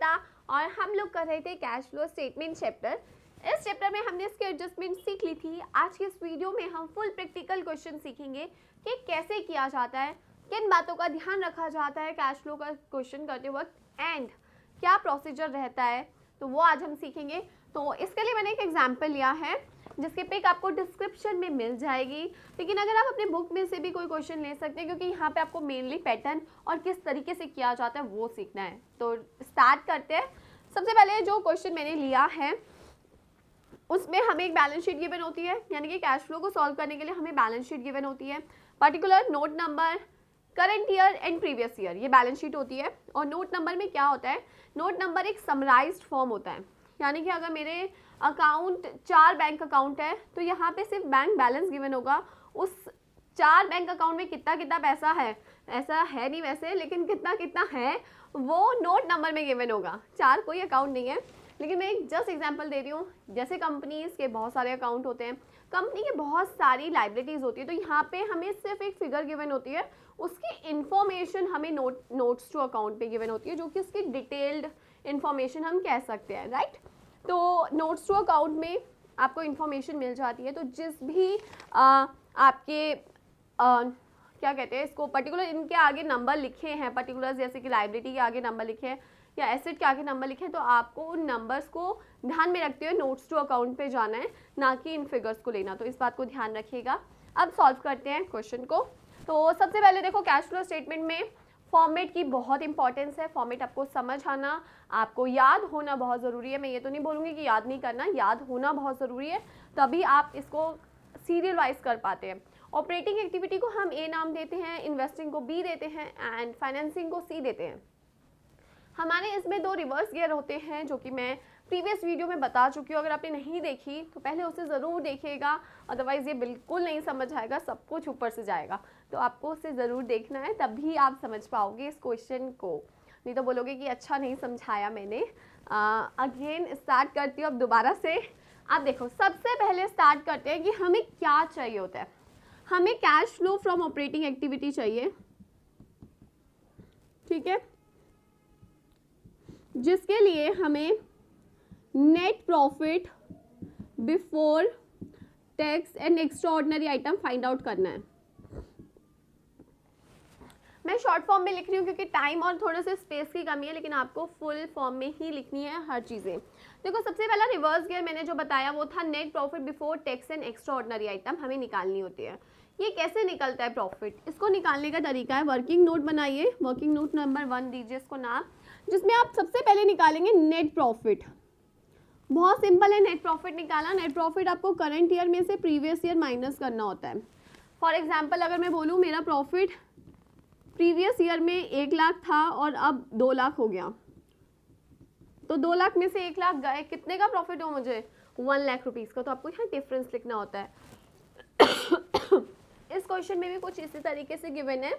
श्वेता और हम लोग कर रहे थे कैश फ्लो स्टेटमेंट चैप्टर। इस चैप्टर में हमने इसके एडजस्टमेंट सीख ली थी। आज के इस वीडियो में हम फुल प्रैक्टिकल क्वेश्चन सीखेंगे कि कैसे किया जाता है, किन बातों का ध्यान रखा जाता है कैश फ्लो का क्वेश्चन करते वक्त एंड क्या प्रोसीजर रहता है, तो वो आज हम सीखेंगे। तो इसके लिए मैंने एक एग्जाम्पल लिया है जिसकी पिक आपको डिस्क्रिप्शन में मिल जाएगी, लेकिन अगर आप अपने बुक में से भी कोई क्वेश्चन ले सकते हैं क्योंकि यहाँ पे आपको मेनली पैटर्न और किस तरीके से किया जाता है वो सीखना है। तो स्टार्ट करते हैं। सबसे पहले जो क्वेश्चन मैंने लिया है उसमें हमें एक बैलेंस शीट गिवन होती है, यानी कि कैश फ्लो को सॉल्व करने के लिए हमें बैलेंस शीट गिवन होती है। Particular note number, current year and previous year, ये बैलेंस शीट होती है। और नोट नंबर में क्या होता है, नोट नंबर एक समराइज्ड फॉर्म होता है, यानी कि अगर मेरे अकाउंट 4 बैंक अकाउंट है तो यहाँ पे सिर्फ बैंक बैलेंस गिवन होगा। उस 4 बैंक अकाउंट में कितना कितना पैसा है, ऐसा है नहीं वैसे, लेकिन कितना कितना है वो नोट नंबर में गिवन होगा। 4 कोई अकाउंट नहीं है, लेकिन मैं एक जस्ट एग्जांपल दे रही हूँ। जैसे कंपनीज के बहुत सारे अकाउंट होते हैं, कंपनी के बहुत सारी लाइबिलिटीज़ होती है, तो यहाँ पे हमें सिर्फ एक फिगर गिवन होती है, उसकी इन्फॉर्मेशन हमें नोट्स टू अकाउंट पे गिवन होती है, जो कि उसकी डिटेल्ड इन्फॉर्मेशन हम कह सकते हैं, राइट। तो नोट्स टू अकाउंट में आपको इन्फॉर्मेशन मिल जाती है। तो जिस भी आपके क्या कहते हैं इसको, पर्टिकुलर इनके आगे नंबर लिखे हैं, पर्टिकुलर जैसे कि लाइबिलिटी के आगे नंबर लिखे हैं या एसेट के आगे नंबर लिखे हैं, तो आपको उन नंबर्स को ध्यान में रखते हुए नोट्स टू अकाउंट पे जाना है, ना कि इन फिगर्स को लेना। तो इस बात को ध्यान रखिएगा। अब सॉल्व करते हैं क्वेश्चन को। तो सबसे पहले देखो, कैश फ्लो स्टेटमेंट में फॉर्मेट की बहुत इंपॉर्टेंस है। फॉर्मेट आपको समझ आना, आपको याद होना बहुत ज़रूरी है। मैं ये तो नहीं बोलूँगी कि याद नहीं करना, याद होना बहुत ज़रूरी है, तभी आप इसको सीरियल वाइज कर पाते हैं। ऑपरेटिंग एक्टिविटी को हम ए नाम देते हैं, इन्वेस्टिंग को बी देते हैं एंड फाइनेंसिंग को सी देते हैं। हमारे इसमें 2 रिवर्स गियर होते हैं, जो कि मैं प्रीवियस वीडियो में बता चुकी हूँ। अगर आपने नहीं देखी तो पहले उसे ज़रूर देखिएगा, अदरवाइज़ ये बिल्कुल नहीं समझ आएगा, सब कुछ ऊपर से जाएगा। तो आपको उसे ज़रूर देखना है, तभी आप समझ पाओगे इस क्वेश्चन को, नहीं तो बोलोगे कि अच्छा नहीं समझाया मैंने। अगेन स्टार्ट करती हूँ अब दोबारा से। आप देखो, सबसे पहले स्टार्ट करते हैं कि हमें क्या चाहिए होता है। हमें cash flow from operating activity चाहिए, ठीक है, जिसके लिए हमें net profit before tax and extraordinary item find out करना है। मैं शॉर्ट फॉर्म में लिख रही हूँ क्योंकि टाइम और थोड़े से स्पेस की कमी है, लेकिन आपको फुल फॉर्म में ही लिखनी है हर चीज़ें। देखो, सबसे पहला रिवर्स गियर मैंने जो बताया वो था net profit before tax and extraordinary item हमें निकालनी होती है। ये कैसे निकलता है प्रॉफिट, इसको निकालने का तरीका है, वर्किंग नोट बनाइए, वर्किंग नोट नंबर 1 दीजिए इसको नाम, जिसमें आप सबसे पहले निकालेंगे नेट प्रॉफिट। बहुत सिंपल है, नेट प्रॉफिट निकाला। नेट प्रॉफिट आपको करंट ईयर में से प्रीवियस ईयर माइनस करना होता है। फॉर एग्जांपल अगर मैं बोलूँ मेरा प्रॉफिट प्रीवियस ईयर में 1 लाख था और अब 2 लाख हो गया, तो 2 लाख में से 1 लाख गए, कितने का प्रॉफिट हो मुझे, 1 लाख रुपीज़ का। तो आपको यहाँ डिफरेंस लिखना होता है। इस क्वेश्चन में भी कुछ इसी तरीके से गिवन है,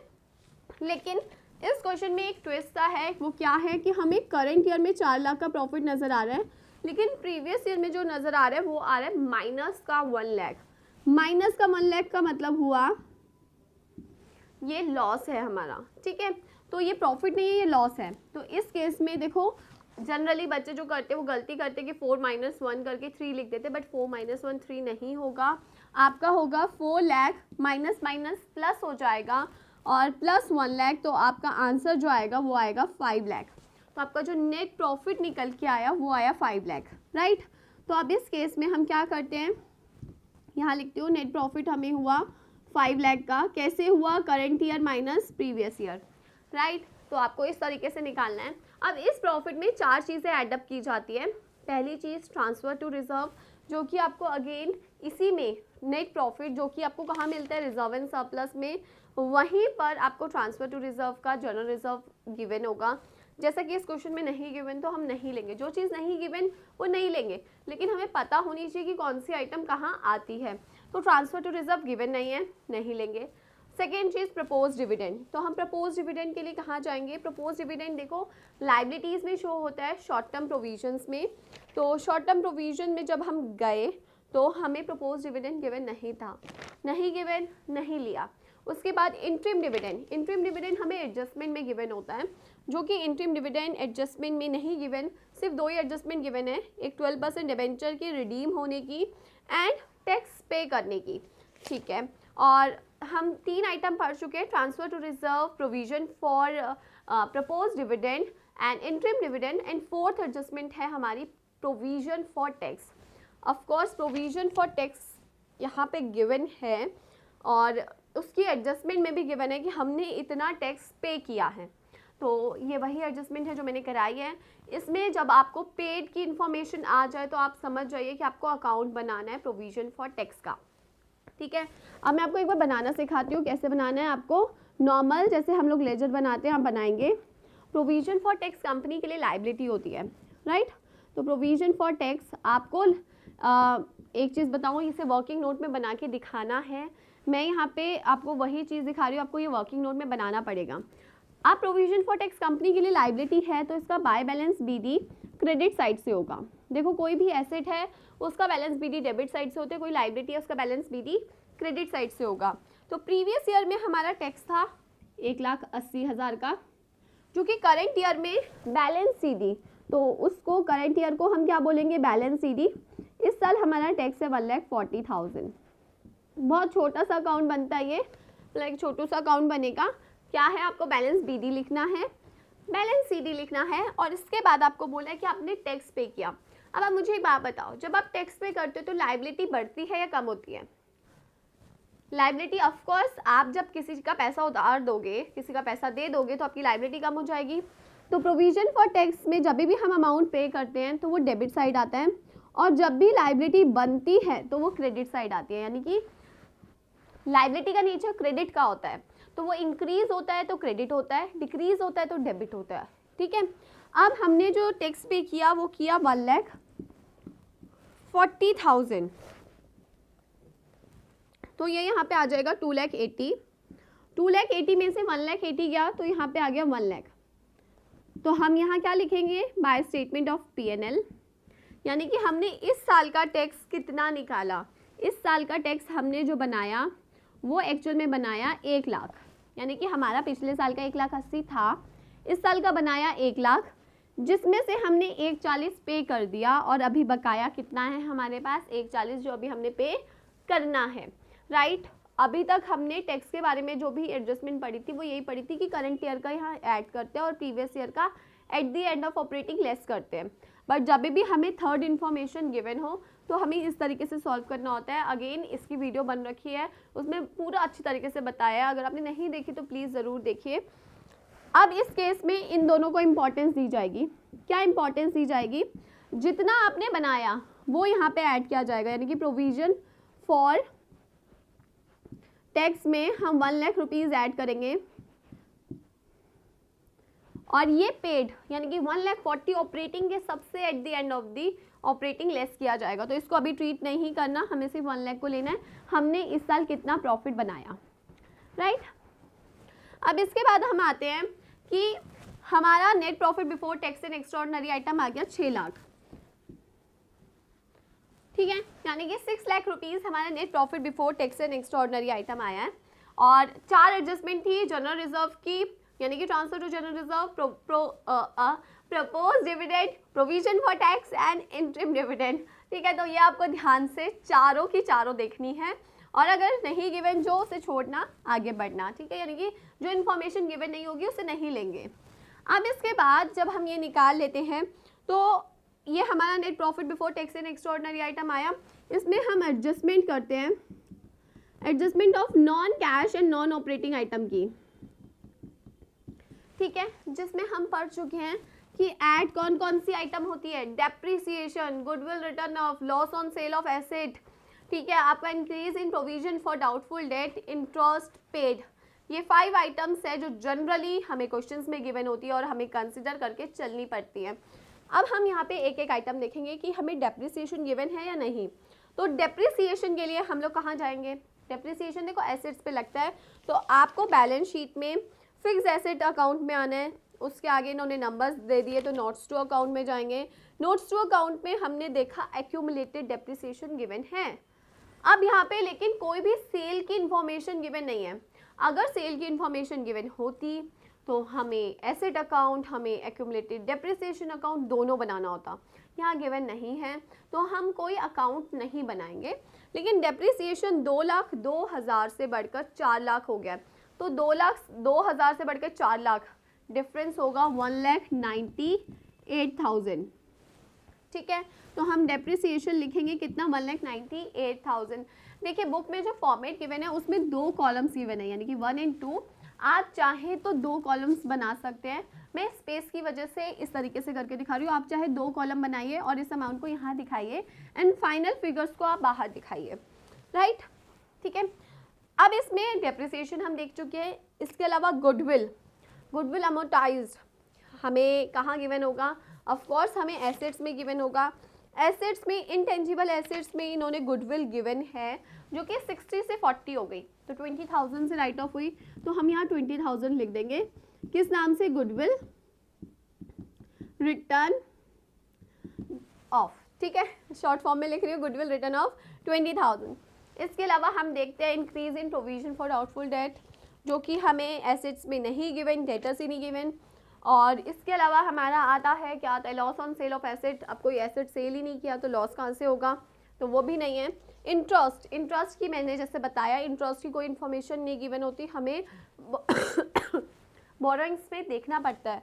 लेकिन इस क्वेश्चन में एक ट्विस्ट सा है। वो क्या है कि हमें करंट ईयर में 4 लाख का प्रॉफिट नज़र आ रहा है, लेकिन प्रीवियस ईयर में जो नज़र आ रहा है वो आ रहा है माइनस का 1 लाख। माइनस का 1 लाख का मतलब हुआ ये लॉस है हमारा, ठीक है। तो ये प्रॉफिट नहीं है, ये लॉस है। तो इस केस में देखो, जनरली बच्चे जो करते हैं वो गलती करते हैं कि 4 - 1 करके 3 लिख देते हैं, बट 4 - 1 3 नहीं होगा, आपका होगा 4 लाख माइनस माइनस प्लस हो जाएगा और प्लस 1 लाख, तो आपका आंसर जो आएगा वो आएगा 5 लाख। तो आपका जो नेट प्रॉफिट निकल के आया वो आया 5 लाख, राइट। तो अब इस केस में हम क्या करते हैं, यहाँ लिखते हो नेट प्रॉफिट हमें हुआ 5 लाख का, कैसे हुआ, current year minus previous year, right. तो आपको इस तरीके से निकालना है। अब इस प्रॉफिट में 4 चीज़ें एडअप की जाती है। पहली चीज़ ट्रांसफ़र टू रिजर्व, जो कि आपको अगेन इसी में नेट प्रॉफिट जो कि आपको कहाँ मिलता है, रिजर्व एंड सरप्लस में, वहीं पर आपको ट्रांसफ़र टू रिजर्व का जनरल रिजर्व गिवन होगा। जैसा कि इस क्वेश्चन में नहीं गिवन तो हम नहीं लेंगे, जो चीज़ नहीं गिवन वो नहीं लेंगे, लेकिन हमें पता होनी चाहिए कि कौन सी आइटम कहाँ आती है। तो ट्रांसफ़र टू रिजर्व गिवन नहीं है, नहीं लेंगे। सेकेंड चीज़ प्रपोज डिविडेंड, तो हम प्रपोज डिविडेंड के लिए कहाँ जाएंगे। प्रपोज डिविडेंड देखो लाइबिलिटीज़ में शो होता है शॉर्ट टर्म प्रोविजंस में। तो शॉर्ट टर्म प्रोविजन में जब हम गए तो हमें प्रपोज डिविडेंड गिवन नहीं था, नहीं गिवन, नहीं लिया। उसके बाद इंटरिम डिविडेंड, इंटरिम डिविडेंड हमें एडजस्टमेंट में गिवन होता है, जो कि इंटरिम डिविडेंड एडजस्टमेंट में नहीं गिवन, सिर्फ 2 ही एडजस्टमेंट गिवन है, एक 12% डिबेंचर की रिडीम होने की एंड टैक्स पे करने की, ठीक है। और हम 3 आइटम पढ़ चुके हैं, transfer to reserve, provision for propose dividend and interim dividend, and 4th adjustment है हमारी provision for tax. Of course provision for tax यहाँ पे गिवन है और उसकी एडजस्टमेंट में भी गिवन है कि हमने इतना टैक्स पे किया है, तो ये वही एडजस्टमेंट है जो मैंने कराई है। इसमें जब आपको पेड की इन्फॉर्मेशन आ जाए तो आप समझ जाइए कि आपको अकाउंट बनाना है प्रोविजन फॉर टैक्स का, ठीक है। अब मैं आपको एक बार बनाना सिखाती हूँ, कैसे बनाना है आपको। नॉर्मल जैसे हम लोग लेजर बनाते हैं हम बनाएंगे। प्रोविजन फॉर टैक्स कंपनी के लिए लाइबिलिटी होती है, राइट। तो प्रोविजन फॉर टैक्स आपको एक चीज़ बताऊँ, इसे वर्किंग नोट में बना के दिखाना है। मैं यहाँ पे आपको वही चीज़ दिखा रही हूँ, आपको ये वर्किंग नोट में बनाना पड़ेगा। आप प्रोविजन फॉर टैक्स कंपनी के लिए लाइबिलिटी है तो इसका by balance BD credit side से होगा। देखो कोई भी एसेट है उसका बैलेंस बीडी डेबिट साइड से होता है, कोई लाइबिलिटी है उसका बैलेंस बीडी क्रेडिट साइड से होगा। तो प्रीवियस ईयर में हमारा टैक्स था 1,80,000 का, जो कि करंट ईयर में बैलेंस सीडी, तो उसको करंट ईयर को हम क्या बोलेंगे, बैलेंस सीडी। इस साल हमारा टैक्स है 1,40,000। बहुत छोटा सा अकाउंट बनता है ये, लाइक छोटू सा अकाउंट बनेगा। क्या है, आपको बैलेंस बीडी लिखना है, बैलेंस सीडी लिखना है, और इसके बाद आपको बोला है कि आपने टैक्स पे किया। अब आप मुझे एक बात बताओ, जब आप टैक्स पे करते हो तो लाइबिलिटी बढ़ती है या कम होती है? लाइबिलिटी ऑफ कोर्स, आप जब किसी का पैसा उधार दोगे, किसी का पैसा दे दोगे तो आपकी लाइबिलिटी कम हो जाएगी। तो प्रोविजन फॉर टैक्स में जब भी हम अमाउंट पे करते हैं तो वो डेबिट साइड आता है, और जब भी लाइबिलिटी बनती है तो वो क्रेडिट साइड आती है। यानी कि लाइबिलिटी का नेचर क्रेडिट का होता है, तो वो इंक्रीज होता है तो क्रेडिट होता है, डिक्रीज होता है तो डेबिट होता है, ठीक है। अब हमने जो टैक्स पे किया वो किया 1,40,000, तो ये यहाँ पे आ जाएगा 2,80,000। 2,80,000 में से 1,80,000 गया तो यहाँ पे आ गया 1,00,000। तो हम यहाँ क्या लिखेंगे, बाय स्टेटमेंट ऑफ P&L, यानी कि हमने इस साल का टैक्स कितना निकाला। इस साल का टैक्स हमने जो बनाया वो एक्चुअल में बनाया 1,00,000, यानी कि हमारा पिछले साल का 1,80,000 था, इस साल का बनाया 1,00,000, जिसमें से हमने 1,40,000 पे कर दिया, और अभी बकाया कितना है हमारे पास, 1,40,000 जो अभी हमने पे करना है, राइट। अभी तक हमने टैक्स के बारे में जो भी एडजस्टमेंट पढ़ी थी वो यही पढ़ी थी कि करंट ईयर का यहाँ ऐड करते हैं और प्रीवियस ईयर का at the end of operating less करते हैं। बट जब भी हमें थर्ड इन्फॉर्मेशन गिवन हो तो हमें इस तरीके से सॉल्व करना होता है। अगेन इसकी वीडियो बन रखी है, उसमें पूरा अच्छी तरीके से बताया है, अगर आपने नहीं देखी तो प्लीज़ ज़रूर देखिए। अब इस केस में इन दोनों को इम्पॉर्टेंस दी जाएगी। क्या इम्पॉर्टेंस दी जाएगी, जितना आपने बनाया वो यहाँ पे ऐड किया जाएगा, यानी कि प्रोविजन फॉर टैक्स में हम 1,00,000 रुपीज़ ऐड करेंगे, और ये पेड यानी कि 1,40,000 ऑपरेटिंग के सबसे at the end of the operating less किया जाएगा। तो इसको अभी ट्रीट नहीं करना, हमें सिर्फ 1,00,000 को लेना है, हमने इस साल कितना प्रॉफिट बनाया, राइट। अब इसके बाद हम आते हैं कि हमारा net profit before tax and extraordinary item आ गया 6,00,000, ठीक है, यानी कि 6,00,000 रुपीज़ हमारा net profit before tax and extraordinary item आया है। और 4 एडजस्टमेंट थी जनरल रिजर्व की, यानी कि transfer to general reserve, propose dividend, provision for tax and interim dividend, ठीक है। तो ये आपको ध्यान से चारों की चारों देखनी है, और अगर नहीं गिवन जो उसे छोड़ना, आगे बढ़ना, ठीक है, यानी कि जो इन्फॉर्मेशन गिवन नहीं होगी उसे नहीं लेंगे। अब इसके बाद जब हम ये निकाल लेते हैं तो ये हमारा net profit before tax and extraordinary item आया। इसमें हम एडजस्टमेंट करते हैं, adjustment of non cash and non operating item की, ठीक है, जिसमें हम पढ़ चुके हैं कि ऐड कौन कौन सी आइटम होती है, depreciation, goodwill return of, loss on sale of asset, ठीक है, आपका increase in provision for doubtful debt, interest paid. ये 5 आइटम्स है जो जनरली हमें क्वेश्चंस में गिवन होती है और हमें कंसिडर करके चलनी पड़ती है। अब हम यहाँ पे एक एक आइटम देखेंगे कि हमें डेप्रिसिएशन गिवन है या नहीं। तो डेप्रिसिएशन के लिए हम लोग कहाँ जाएंगे, डेप्रिसिएशन देखो एसेट्स पे लगता है, तो आपको बैलेंस शीट में फिक्स एसेट अकाउंट में आना है, उसके आगे इन्होंने नंबर्स दे दिए तो नोट्स टू अकाउंट में जाएंगे। नोट्स टू अकाउंट में हमने देखा एक्यूमुलेटेड डेप्रिसिएशन गिवन है। अब यहाँ पे लेकिन कोई भी सेल की इंफॉर्मेशन गिवन नहीं है। अगर सेल की इंफॉर्मेशन गिवन होती तो हमें एसेट अकाउंट, हमें एक्यूमुलेटेड डेप्रिसिएशन अकाउंट दोनों बनाना होता। यहाँ गिवन नहीं है तो हम कोई अकाउंट नहीं बनाएंगे। लेकिन डेप्रिसिएशन 2,02,000 से बढ़कर 4 लाख हो गया, तो 2,02,000 से बढ़कर 4 लाख, डिफरेंस होगा 1,98,000। ठीक है, तो हम डेप्रिसिएशन लिखेंगे कितना, 1,98,000। देखिए बुक में जो फॉर्मेट गिवन है उसमें 2 कॉलम्स गिवन है, यानी कि 1 और 2। आप चाहे तो 2 कॉलम्स बना सकते हैं, मैं स्पेस की वजह से इस तरीके से करके दिखा रही हूँ। आप चाहे 2 कॉलम बनाइए और इस अमाउंट को यहाँ दिखाइए एंड फाइनल फिगर्स को आप बाहर दिखाइए, राइट। ठीक है, अब इसमें डेप्रिसिएशन हम देख चुके हैं। इसके अलावा गुडविल अमोर्टाइज्ड हमें कहाँ गिवन होगा, ऑफ कोर्स हमें एसेट्स में गिवन होगा। एसेट्स में, इनटेंजिबल एसेट्स में इन्होंने गुडविल गिवन है जो कि 60 से 40 हो गई, तो 20,000 से राइट ऑफ हुई, तो हम यहाँ 20,000 लिख देंगे। किस नाम से, गुडविल रिटर्न ऑफ। ठीक है, शॉर्ट फॉर्म में लिख रही हूँ, गुडविल रिटर्न ऑफ 20,000। इसके अलावा हम देखते हैं increase in provision for doubtful debt, जो कि हमें एसेट्स में नहीं गिवन, डेटर्स ही नहीं गिवन। और इसके अलावा हमारा आता है, क्या आता है, loss on sale of asset. अब कोई एसेट सेल ही नहीं किया तो लॉस कहाँ से होगा, तो वो भी नहीं है। इंटरेस्ट की मैंने जैसे बताया, इंटरेस्ट की कोई इन्फॉर्मेशन नहीं गिवन होती, हमें बोरोइंग्स में देखना पड़ता है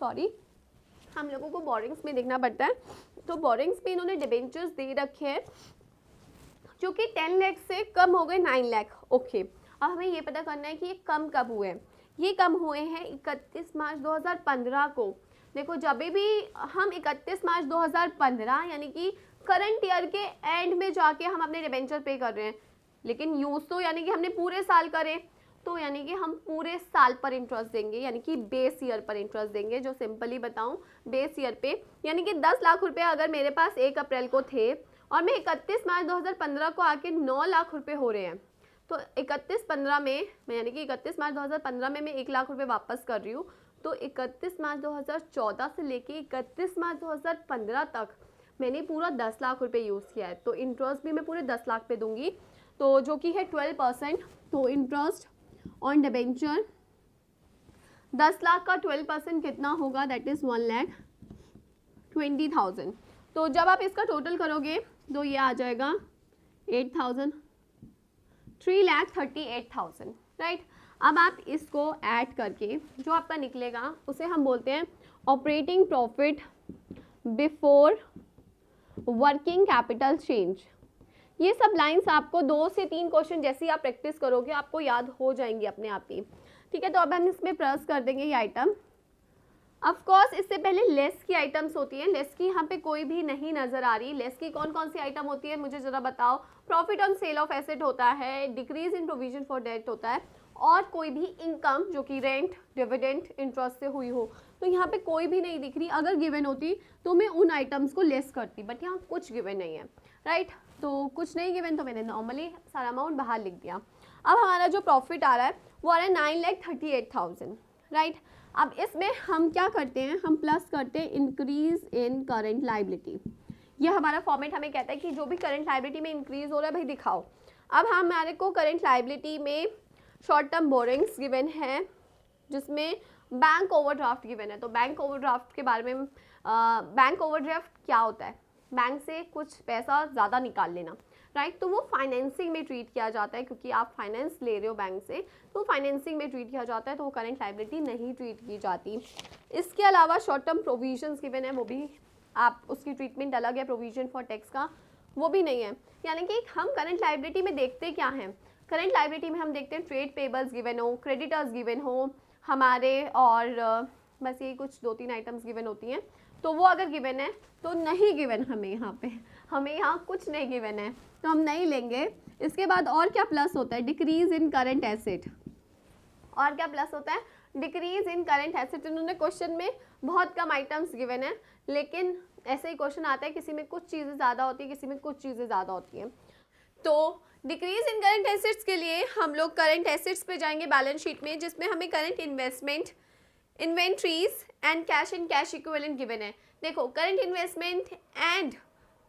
सॉरी, हम लोगों को बोरोइंग्स में देखना पड़ता है। तो बोरोइंग्स में इन्होंने डिबेंचर्स दे रखे हैं जो कि 10 लाख से कम हो गए 9 लाख। ओके, अब हमें ये पता करना है कि ये कम कब हुए हैं। ये कम हुए हैं 31 मार्च 2015 को। देखो जब भी हम 31 मार्च 2015 यानी कि करंट ईयर के एंड में जाके हम अपने डिबेंचर पे कर रहे हैं, लेकिन यूज़ तो यानी कि हमने पूरे साल करे, तो यानी कि हम पूरे साल पर इंटरेस्ट देंगे, यानी कि बेस ईयर पर इंटरेस्ट देंगे। जो सिंपली बताऊं, बेस ईयर पे, यानी कि 10 लाख रुपए अगर मेरे पास 1 अप्रैल को थे और मैं 31 मार्च 2015 को आके 9 लाख रुपए हो रहे हैं, तो 31/15 में मैं, यानी कि 31 मार्च 2015 में मैं 1 लाख रुपए वापस कर रही हूँ, तो 31 मार्च 2014 से लेके 31 मार्च 2015 तक मैंने पूरा 10 लाख रुपए यूज़ किया है, तो इंटरेस्ट भी मैं पूरे 10 लाख पे दूंगी, तो जो कि है 12%। तो इंटरेस्ट ऑन डिबेंचर 10 लाख का 12% कितना होगा, दैट इज़ 1,20,000। तो जब आप इसका टोटल करोगे तो ये आ जाएगा 3,38,000, राइट। अब आप इसको ऐड करके जो आपका निकलेगा उसे हम बोलते हैं operating profit before working capital change. ये सब लाइंस आपको 2 से 3 क्वेश्चन जैसे ही आप प्रैक्टिस करोगे आपको याद हो जाएंगी अपने आप ही। ठीक है, तो अब हम इसमें प्लस कर देंगे ये आइटम। ऑफ कोर्स इससे पहले लेस की आइटम्स होती हैं, लेस की यहाँ पे कोई भी नहीं नजर आ रही। लेस की कौन कौन सी आइटम होती है मुझे जरा बताओ। Profit on sale of asset होता है, decrease in provision for debt होता है, और कोई भी इनकम जो कि रेंट, डिविडेंड, इंटरेस्ट से हुई हो। तो यहाँ पे कोई भी नहीं दिख रही। अगर गिवन होती तो मैं उन आइटम्स को लेस करती, बट यहाँ कुछ गिवन नहीं है, राइट। तो कुछ नहीं गिवन तो मैंने नॉर्मली सारा अमाउंट बाहर लिख दिया। अब हमारा जो प्रॉफिट आ रहा है वो आ रहा है 9,38,000, राइट। अब इसमें हम क्या करते हैं, हम प्लस करते हैं इंक्रीज इन करंट लायबिलिटी। ये हमारा फॉर्मेट हमें कहता है कि जो भी करंट लायबिलिटी में इंक्रीज हो रहा है भाई दिखाओ। अब हमारे को करंट लायबिलिटी में शॉर्ट टर्म बोरिंग्स गिवन है, जिसमें बैंक ओवरड्राफ्ट गिवन है। तो बैंक ओवरड्राफ्ट के बारे में, बैंक ओवरड्राफ्ट क्या होता है, बैंक से कुछ पैसा ज़्यादा निकाल लेना, राइट। तो वो फाइनेंसिंग में ट्रीट किया जाता है, क्योंकि आप फाइनेंस ले रहे हो बैंक से, तो फाइनेंसिंग में ट्रीट किया जाता है, तो वो करंट लायबिलिटी नहीं ट्रीट की जाती। इसके अलावा शॉर्ट टर्म प्रोविजंस गिवन है, वो भी आप, उसकी ट्रीटमेंट अलग है प्रोविजन फॉर टैक्स का, वो भी नहीं है। यानी कि हम करंट लायबिलिटी में देखते क्या हैं, करंट लायबिलिटी में हम देखते हैं ट्रेड पेबल्स गिवन हो, क्रेडिटर्स गिवन हो हमारे, और बस ये कुछ 2-3 आइटम्स गिवन होती हैं। तो वो अगर गिवन है तो नहीं गिवन हमें यहाँ पे, हमें यहाँ कुछ नहीं गिवन है तो हम नहीं लेंगे। इसके बाद और क्या प्लस होता है, डिक्रीज इन करंट एसेट। और क्या प्लस होता है, डिक्रीज इन करंट एसेट। इन्होंने क्वेश्चन में बहुत कम आइटम्स गिवन है, लेकिन ऐसे ही क्वेश्चन आता है, किसी में कुछ चीज़ें ज़्यादा होती है, किसी में कुछ चीज़ें ज़्यादा होती हैं। तो डिक्रीज इन करंट एसेट्स के लिए हम लोग करंट एसेट्स पे जाएंगे बैलेंस शीट में, जिसमें हमें current investment, inventories and cash equivalent given है। देखो current investment and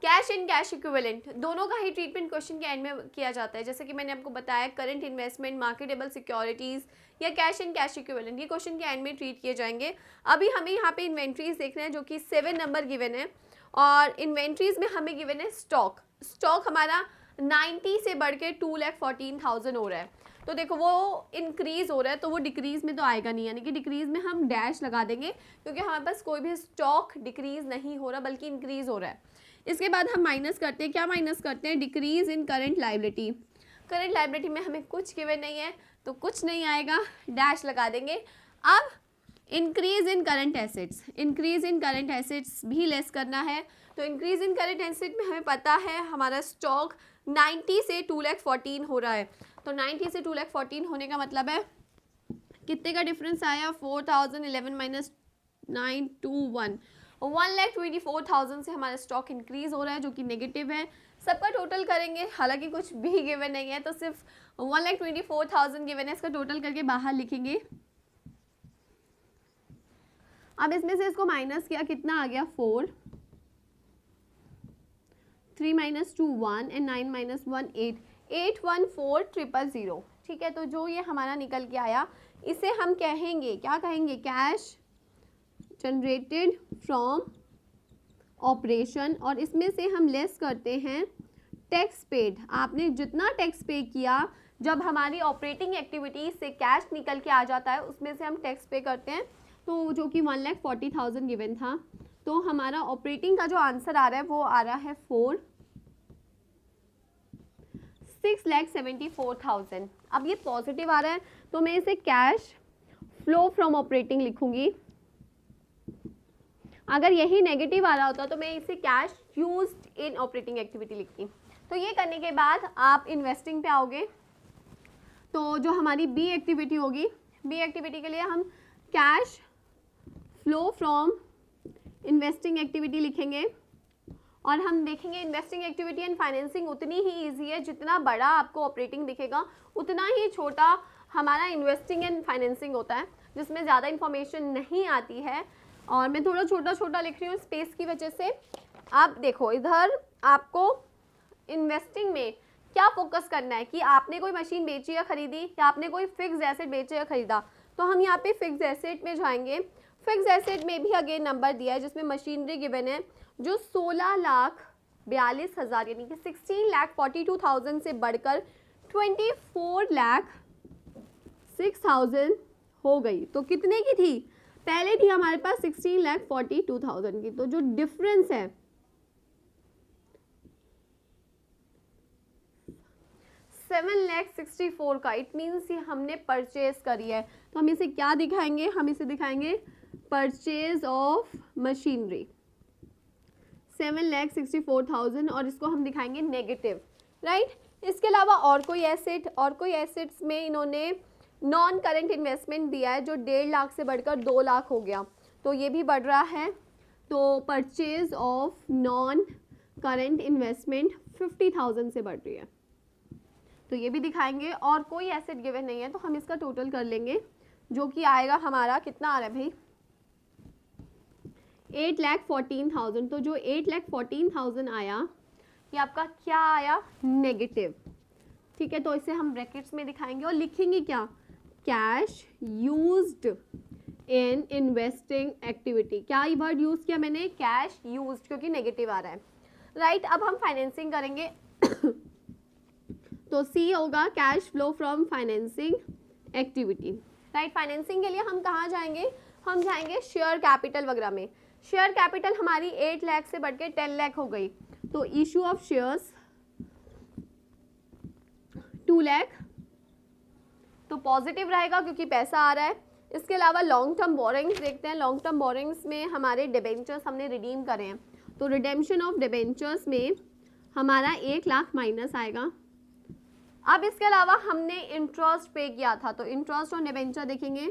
cash and cash equivalent दोनों का ही ट्रीटमेंट क्वेश्चन के एंड में किया जाता है। जैसे कि मैंने आपको बताया करंट इन्वेस्टमेंट, मार्केटेबल सिक्योरिटीज़ या कैश एंड कैश इक्विवेलेंट, ये क्वेश्चन के एंड में ट्रीट किए जाएंगे। अभी हमें यहाँ पे इन्वेंट्रीज देखना है जो कि 7 नंबर गिवन है, और इन्वेंट्रीज में हमें गिवन है स्टॉक। स्टॉक हमारा 90 से बढ़ के 2,14,000 हो रहा है। तो देखो वो इंक्रीज़ हो रहा है तो वो डिक्रीज़ में तो आएगा नहीं, यानी कि डिक्रीज़ में हम डैश लगा देंगे क्योंकि हमारे पास कोई भी स्टॉक डिक्रीज़ नहीं हो रहा बल्कि इंक्रीज़ हो रहा है। इसके बाद हम माइनस करते हैं, क्या माइनस करते हैं, डिक्रीज़ इन करंट लायबिलिटी। करंट लायबिलिटी में हमें कुछ गिवन नहीं है तो कुछ नहीं आएगा, डैश लगा देंगे। अब increase in current assets, increase in current assets भी लेस करना है। तो इंक्रीज़ इन करंट एसेट में हमें पता है हमारा स्टॉक 90 से 2,14,000 हो रहा है। तो 90 से 2,14,000 होने का मतलब है कितने का डिफरेंस आया, 4,011 माइनस 921, 1,24,000 से हमारा स्टॉक इंक्रीज हो रहा है जो कि नेगेटिव है। सबका टोटल करेंगे, हालांकि कुछ भी गिवन नहीं है तो सिर्फ 1,24,000 गिवन है, इसका टोटल करके बाहर लिखेंगे। अब इसमें से इसको माइनस किया, कितना आ गया 4, 3 माइनस 2 1 एंड 9 माइनस 1 8, 814,000। ठीक है, तो जो ये हमारा निकल के आया इसे हम कहेंगे, क्या कहेंगे, कैश जनरेटेड फ्रॉम ऑपरेशन, और इसमें से हम लेस करते हैं टैक्स पेड। आपने जितना टैक्स पे किया, जब हमारी ऑपरेटिंग एक्टिविटीज से कैश निकल के आ जाता है उसमें से हम टैक्स पे करते हैं, तो जो कि 1,40,000 गिवन था। तो हमारा ऑपरेटिंग का जो आंसर आ रहा है वो आ रहा है 6,74,000। अब ये पॉजिटिव आ रहा है तो मैं इसे कैश फ्लो फ्रॉम ऑपरेटिंग लिखूंगी। अगर यही नेगेटिव आ रहा होता तो मैं इसे cash used in operating activity लिखती। तो ये करने के बाद आप इन्वेस्टिंग पे आओगे, तो जो हमारी बी एक्टिविटी होगी, बी एक्टिविटी के लिए हम cash flow from investing activity लिखेंगे, और हम देखेंगे इन्वेस्टिंग एक्टिविटी एंड फाइनेंसिंग उतनी ही ईजी है, जितना बड़ा आपको ऑपरेटिंग दिखेगा उतना ही छोटा हमारा इन्वेस्टिंग एंड फाइनेंसिंग होता है, जिसमें ज़्यादा इन्फॉर्मेशन नहीं आती है। और मैं थोड़ा छोटा छोटा लिख रही हूँ स्पेस की वजह से। आप देखो इधर आपको इन्वेस्टिंग में क्या फोकस करना है कि आपने कोई मशीन बेची या खरीदी, या आपने कोई फिक्स एसेट बेचा या खरीदा। तो हम यहाँ पे फिक्स एसेट में जाएंगे। फिक्स एसेट में भी अगेन नंबर दिया है जिसमें मशीनरी गिवन है जो 16,42,000 यानी कि 16,42,000 से बढ़कर 24,06,000 हो गई। तो कितने की थी, पहले थी हमारे पास 16,42,000 की। तो जो डिफरेंस है 7,64,000 का, इट मीन्स ये हमने परचेज करी है। तो हम इसे क्या दिखाएंगे, हम इसे दिखाएंगे परचेज ऑफ मशीनरी 7,64,000, और इसको हम दिखाएंगे नेगेटिव, राइट। इसके अलावा और कोई एसेट्स में इन्होंने नॉन करेंट इन्वेस्टमेंट दिया है जो 1.5 लाख से बढ़कर 2 लाख हो गया, तो ये भी बढ़ रहा है। तो purchase of non current investment 50,000 से बढ़ रही है, तो ये भी दिखाएंगे। और कोई एसेट गिवन नहीं है तो हम इसका टोटल कर लेंगे, जो कि आएगा हमारा, कितना आ रहा है भाई, 8,14,000। तो जो 8,14,000 आया ये आपका क्या आया, नेगेटिव। ठीक है, तो इसे हम ब्रैकेट्स में दिखाएंगे और लिखेंगे क्या, cash used in investing activity. क्या ये वर्ड यूज किया मैंने, कैश यूज्ड, क्योंकि नेगेटिव आ रहा है, राइट। अब हम फाइनेंसिंग करेंगे तो सी होगा cash flow from financing activity, right. Financing के लिए हम कहाँ जाएंगे, हम जाएंगे शेयर कैपिटल वगैरह में। शेयर कैपिटल हमारी 8 लाख से बढ़ के 10 लाख हो गई, तो इशू ऑफ शेयर्स 2 लाख, तो पॉजिटिव रहेगा क्योंकि पैसा आ रहा है। इसके अलावा लॉन्ग टर्म बोरिंग्स देखते हैं। लॉन्ग टर्म बोरिंग्स में हमारे डिबेंचर्स हमने रिडीम करे हैं, तो रिडेम्पशन ऑफ डिबेंचर्स में हमारा 1 लाख माइनस आएगा। अब इसके अलावा हमने इंटरेस्ट पे किया था, तो इंटरेस्ट ऑन डिबेंचर देखेंगे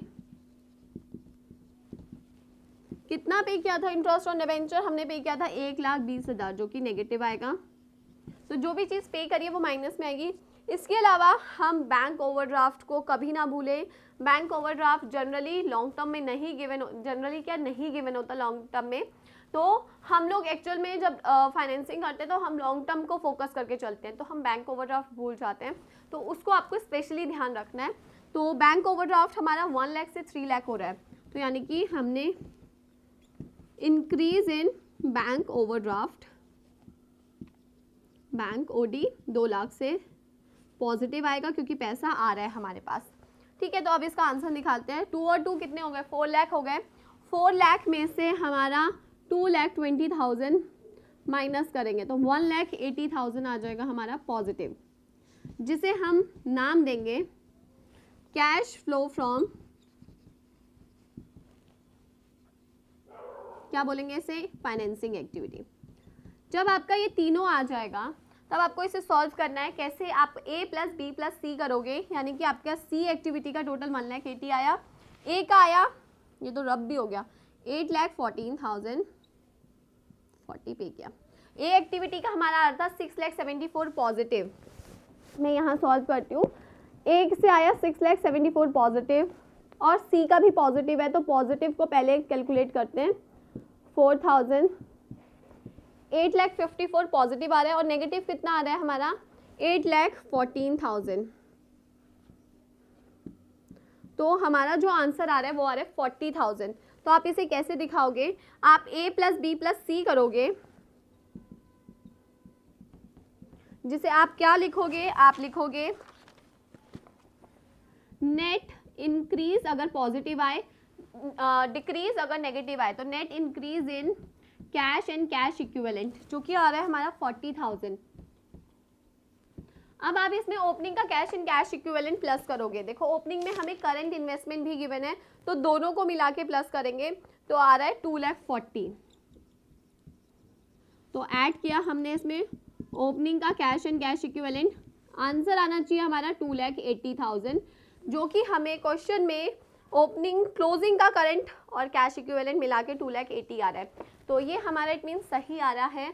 कितना पे किया था। इंटरेस्ट ऑन डिबेंचर हमने पे किया था 1,20,000, जो कि नेगेटिव आएगा। तो जो भी चीज़ पे करिए वो माइनस में आएगी। इसके अलावा हम बैंक ओवरड्राफ्ट को कभी ना भूलें। Bank overdraft generally long term में नहीं गिवन, जनरली क्या नहीं गिवन होता लॉन्ग टर्म में, तो हम लोग एक्चुअल में जब फाइनेंसिंग करते हैं तो हम लॉन्ग टर्म को फोकस करके चलते हैं, तो हम बैंक ओवरड्राफ्ट भूल जाते हैं, तो उसको आपको स्पेशली ध्यान रखना है। तो बैंक ओवरड्राफ्ट हमारा 1 लाख से 3 लाख हो रहा है, तो यानी कि हमने increase in bank overdraft, bank OD 2 lakh से पॉजिटिव आएगा क्योंकि पैसा आ रहा है हमारे पास। ठीक है, तो अब इसका आंसर निकालते हैं। 2 और 2 कितने हो गए? 4 लाख हो गए। 4 लाख में से हमारा 2,20,000 माइनस करेंगे तो 1,80,000 आ जाएगा हमारा पॉजिटिव, जिसे हम नाम देंगे कैश फ्लो फ्रॉम, क्या बोलेंगे इसे? Financing activity. जब आपका ये तीनों आ जाएगा तब आपको इसे सॉल्व करना है। कैसे? आप A plus B plus C करोगे, यानी कि आपका C एक्टिविटी का टोटल 1,80,000 आया, A का आया, ये तो रब भी हो गया, 8,14,000 40 पे किया। A एक्टिविटी का हमारा आया था 6,74,000 पॉजिटिव। मैं यहाँ सॉल्व करती हूँ। A से आया 6,74,000 पॉजिटिव और C का भी पॉजिटिव है, तो पॉजिटिव को पहले कैलकुलेट करते हैं। 4,000, 8,54,000 पॉजिटिव आ रहा है और नेगेटिव कितना आ रहा है हमारा? 8,14,000। तो हमारा जो आंसर आ रहा है वो आ रहा है 40,000। तो आप इसे कैसे दिखाओगे? आप A plus B plus C करोगे, जिसे आप क्या लिखोगे? आप लिखोगे नेट इंक्रीज अगर पॉजिटिव आए, डिक्रीज अगर नेगेटिव आए, तो net increase in cash and cash equivalent, जो कि आ रहा है हमारा 40,000। अब आप इसमें ओपनिंग का cash and cash equivalent plus करोगे। देखो ओपनिंग में हमें करंट इन्वेस्टमेंट भी गिवन है, तो दोनों को मिला के प्लस करेंगे तो आ रहा है 2,40,000। तो ऐड किया हमने इसमें ओपनिंग का cash and cash equivalent, answer आना चाहिए हमारा 2,80,000, जो कि हमें क्वेश्चन में ओपनिंग क्लोजिंग का करंट और कैश इक्विवेलेंट मिला के 2,80,000 आ रहा है। तो ये हमारा इट मीन सही आ रहा है।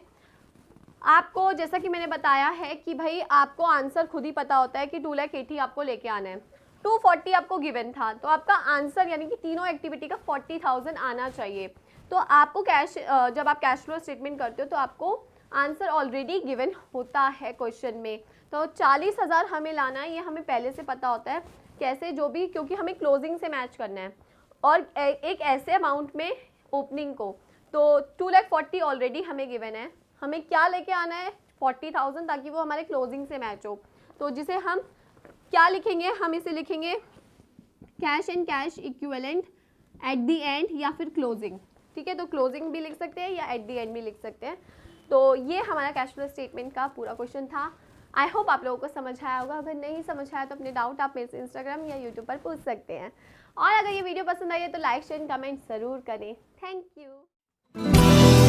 आपको जैसा कि मैंने बताया है कि भाई आपको आंसर खुद ही पता होता है कि 2,80,000 आपको लेके आना है, 240 आपको गिवन था, तो आपका आंसर यानी कि तीनों एक्टिविटी का 40,000 आना चाहिए। तो आपको कैश, जब आप कैश फ्लो स्टेटमेंट करते हो तो आपको आंसर ऑलरेडी गिवन होता है क्वेश्चन में। तो 40,000 हमें लाना है, ये हमें पहले से पता होता है कैसे जो भी, क्योंकि हमें क्लोजिंग से मैच करना है और एक ऐसे अमाउंट में ओपनिंग को। तो 2,40,000 ऑलरेडी हमें गिवन है, हमें क्या लेके आना है? 40,000, ताकि वो हमारे क्लोजिंग से मैच हो। तो जिसे हम क्या लिखेंगे? हम इसे लिखेंगे cash and cash equivalent at the end या फिर क्लोजिंग। ठीक है, तो क्लोजिंग भी लिख सकते हैं या एट द एंड भी लिख सकते हैं। तो ये हमारा कैश फ्लो स्टेटमेंट का पूरा क्वेश्चन था। आई होप आप लोगों को समझ आया होगा। अगर नहीं समझ आया तो अपने डाउट आप मेरे से इंस्टाग्राम या यूट्यूब पर पूछ सकते हैं। और अगर ये वीडियो पसंद आई है तो लाइक शेयर कमेंट ज़रूर करें। Thank you.